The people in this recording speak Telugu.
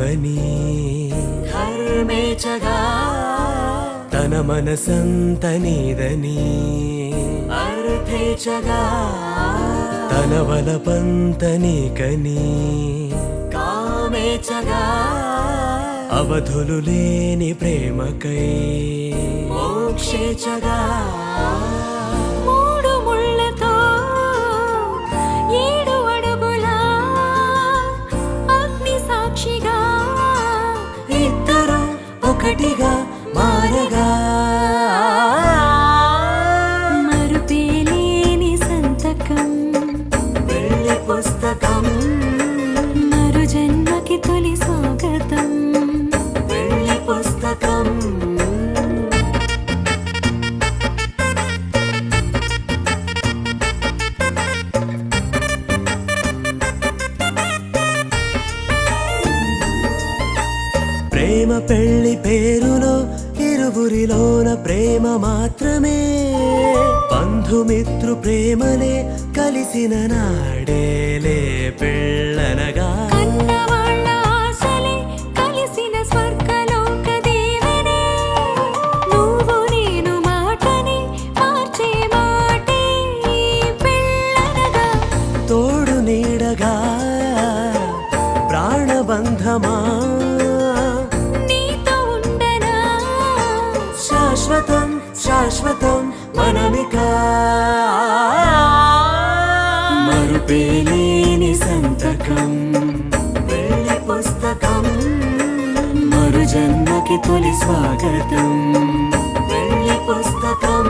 నీవని ధర్మేచగా తన మనసంత నీదని అర్థేచగా తన వలపంత నీకని కామేచగా అవధులు లేని ప్రేమకై మోక్షేచగా మూడు ముళ్ళతో 7 అడుగుల అగ్ని సాక్షిగా ఇద్దరు ఒకటిగా మారగా మరుపేలేని సంతకం పెళ్లి పుస్తకం మరు జన్మకి తొలి స్వాగతం పెళ్లి పుస్తకం ప్రేమ పెళ్లి పేరులో ఇరువురిలోన ప్రేమ మాత్రమే బంధుమిత్రు ప్రేమలే కలిసిన నాడేలే పెళ్ళనగా కన్నవాళ్ళ ఆశలే కలిసిన స్వర్గలోక దీవెనే నువ్వు నేను మాటని మార్చే మాటే పెళ్ళనగా తోడు నీడగా ప్రాణబంధమా నీతో ఉండనా శాశ్వతం శాశ్వతం మనమిక మరుపేలేని సంతకం పెళ్లి పుస్తకం మరు జన్మకి తొలి స్వాగతం పెళ్లి పుస్తకం